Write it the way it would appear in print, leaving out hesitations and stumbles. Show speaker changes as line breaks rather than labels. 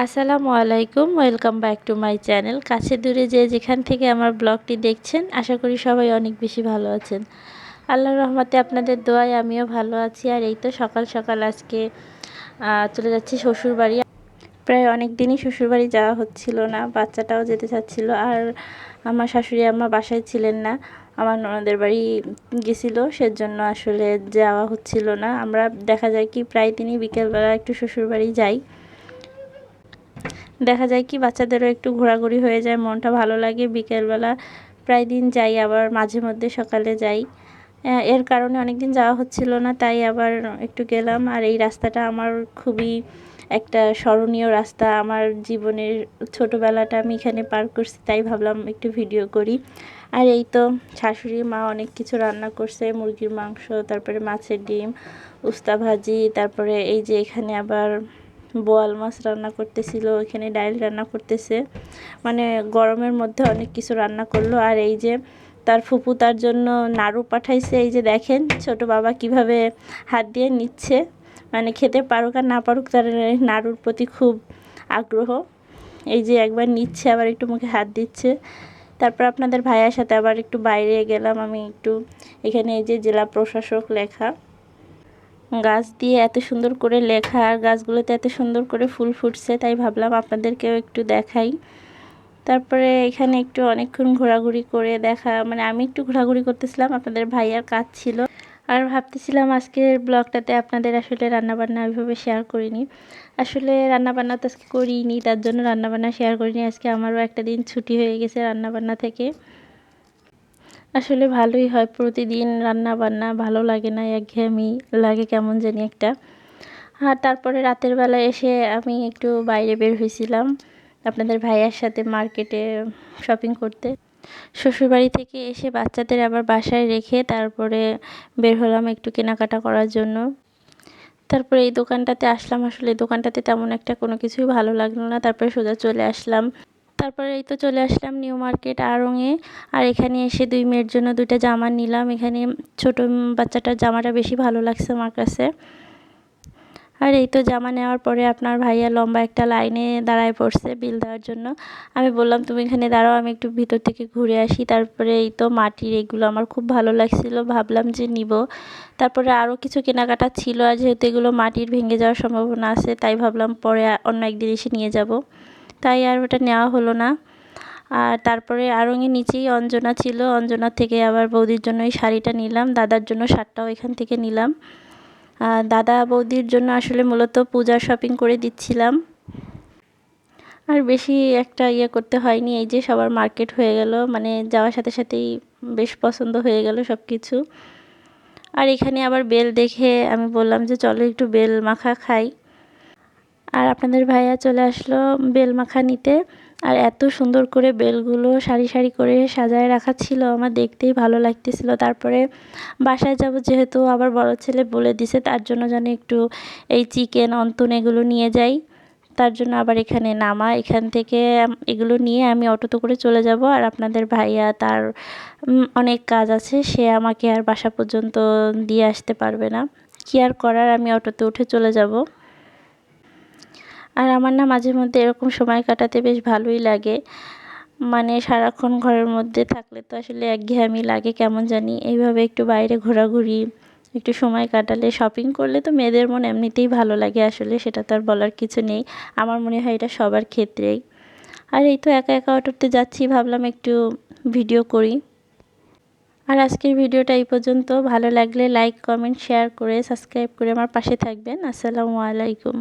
আসসালামু আলাইকুম, welcome back to my channel. কাছে দূরে যে যেখান থেকে আমার ব্লগটি দেখছেন, আশা করি সবাই অনেক বেশি ভালো আছেন। আল্লাহর রহমতে আপনাদের দোয়ায় আমিও ভালো আছি। আর এই তো সকাল সকাল আজকে চলে যাচ্ছি শ্বশুরবাড়ি। প্রায় অনেক দিনই শ্বশুরবাড়ি যাওয়া হচ্ছিল না, বাচ্চাটাও যেতে চাচ্ছিল। আর আমার শাশুড়ি আম্মা বাসায় ছিলেন না, আমার ননদের বাড়ি গেছিলো, সেজন্য আসলে যাওয়া হচ্ছিল না। আমরা দেখা যায় কি প্রায় দিনই বিকেলবেলা একটু শ্বশুরবাড়ি যাই। দেখা যায় কি বাচ্চাদেরও একটু ঘোরাঘুরি হয়ে যায়, মনটা ভালো লাগে। বিকেলবেলা প্রায় দিন যাই, আবার মাঝে মধ্যে সকালে যাই। এর কারণে অনেক দিন যাওয়া হচ্ছিল না, তাই আবার একটু গেলাম। আর এই রাস্তাটা আমার খুবই একটা স্মরণীয় রাস্তা। আমার জীবনের ছোটোবেলাটা আমি এখানে পার করছি, তাই ভাবলাম একটু ভিডিও করি। আর এই তো শাশুড়ি মা অনেক কিছু রান্না করছে, মুরগির মাংস, তারপরে মাছের ডিম, উস্তা ভাজি, তারপরে এই যে এখানে আবার বোয়াল মাছ রান্না করতেছিল, এখানে ডাল রান্না করতেছে। মানে গরমের মধ্যে অনেক কিছু রান্না করলো। আর এই যে তার ফুপু তার জন্য নাড়ু পাঠাইছে। এই যে দেখেন ছোট বাবা কিভাবে হাত দিয়ে নিচ্ছে, মানে খেতে পারুক আর না পারুক তার নাড়ুর প্রতি খুব আগ্রহ। এই যে একবার নিচ্ছে, আবার একটু মুখে হাত দিচ্ছে। তারপর আপনাদের ভাইয়ার সাথে আবার একটু বাইরে গেলাম আমি একটু। এখানে এই যে জেলা প্রশাসক লেখা, গাছ দিয়ে এত সুন্দর করে লেখা, আর গাছগুলোতে এত সুন্দর করে ফুল ফুটছে, তাই ভাবলাম আপনাদেরকেও একটু দেখাই। তারপরে এখানে একটু অনেকক্ষণ ঘোরাঘুরি করে মানে আমি একটু ঘোরাঘুরি করতেছিলাম, আপনাদের ভাইয়ার কাজ ছিল। আর ভাবতেছিলাম আজকের ব্লগটাতে আপনাদের আসলে রান্নাবান্না ওইভাবে শেয়ার করিনি। আসলে রান্নাবান্না তো আজকে করিনি, তার জন্য রান্নাবান্না শেয়ার করিনি। আজকে আমারও একটা দিন ছুটি হয়ে গেছে রান্নাবান্না থেকে। আসলে ভালোই হয়, প্রতিদিন রান্না বান্না ভালো লাগে না, একঘেয়েমি লাগে কেমন জানি একটা। আর তারপরে রাতের বেলা এসে আমি একটু বাইরে বের হয়েছিলাম আপনাদের ভাইয়ার সাথে মার্কেটে শপিং করতে। শ্বশুরবাড়ি থেকে এসে বাচ্চাদের আবার বাসায় রেখে তারপরে বের হলাম একটু কেনাকাটা করার জন্য। তারপরে এই দোকানটাতে আসলাম, আসলে এই দোকানটাতে তেমন একটা কোনো কিছুই ভালো লাগলো না, তারপরে সোজা চলে আসলাম। তারপরে এই তো চলে আসলাম নিউ মার্কেট আড়ংয়ে। আর এখানে এসে দুই মেয়ের জন্য দুইটা জামা নিলাম। এখানে ছোট বাচ্চাটার জামাটা বেশি ভালো লাগছে আমার কাছে। আর এই তো জামা নেওয়ার পরে আপনার ভাইয়া লম্বা একটা লাইনে দাঁড়ায় পড়ছে বিল দেওয়ার জন্য। আমি বললাম তুমি এখানে দাঁড়াও, আমি একটু ভিতর থেকে ঘুরে আসি। তারপরে এই তো মাটির এগুলো আমার খুব ভালো লাগছিল, ভাবলাম যে নিব। তারপরে আরও কিছু কেনাকাটা ছিল, আর যেহেতু এগুলো মাটির ভেঙে যাওয়ার সম্ভাবনা আছে, তাই ভাবলাম পরে অন্য একদিন এসে নিয়ে যাব, তাই আর ওটা নেওয়া হলো না। আর তারপরে আড়ংয়ের নিচেই অঞ্জনা ছিল, অঞ্জনা থেকে আবার বৌদির জন্য এই শাড়িটা নিলাম, দাদার জন্য শার্টটাও এখান থেকে নিলাম। দাদা বৌদির জন্য আসলে মূলত পূজার শপিং করে দিচ্ছিলাম, আর বেশি একটা করতে হয়নি। এই যে সবার মার্কেট হয়ে গেল, মানে যাওয়ার সাথে সাথেই বেশ পছন্দ হয়ে গেল সব কিছু। আর এখানে আবার বেল দেখে আমি বললাম যে চলো একটু বেল মাখা খাই। আর আপনাদের ভাইয়া চলে আসলো বেল মাখা নিতে। আর এত সুন্দর করে বেলগুলো সারি সারি করে সাজায় রাখা ছিল, আমার দেখতেই ভালো লাগতেছিল। তারপরে বাসায় যাব যেহেতু, আবার বড় ছেলে বলে দিছে তার জন্য যেন একটু এই চিকেন অন্তুন এগুলো নিয়ে যাই, তার জন্য আবার এখানে নামা। এখান থেকে এগুলো নিয়ে আমি অটোতে করে চলে যাব। আর আপনাদের ভাইয়া তার অনেক কাজ আছে, সে আমাকে আর বাসা পর্যন্ত দিয়ে আসতে পারবে না, কি আর করার, আমি অটোতে উঠে চলে যাব। আর আমার না মাঝে মধ্যে এরকম সময় কাটাতে বেশ ভালোই লাগে, মানে সারাক্ষণ ঘরের মধ্যে থাকলে তো আসলে একঘেয়েমি লাগে কেমন জানি। এইভাবে একটু বাইরে ঘোরাঘুরি, একটু সময় কাটালে, শপিং করলে তো মেয়েদের মন এমনিতেই ভালো লাগে, আসলে সেটা তো আর বলার কিছু নেই। আমার মনে হয় এটা সবার ক্ষেত্রেই। আর এই তো একা একা অটোতে যাচ্ছি, ভাবলাম একটু ভিডিও করি। আর আজকের ভিডিওটা এই পর্যন্ত। ভালো লাগলে লাইক কমেন্ট শেয়ার করে সাবস্ক্রাইব করে আমার পাশে থাকবেন। আসসালামু আলাইকুম।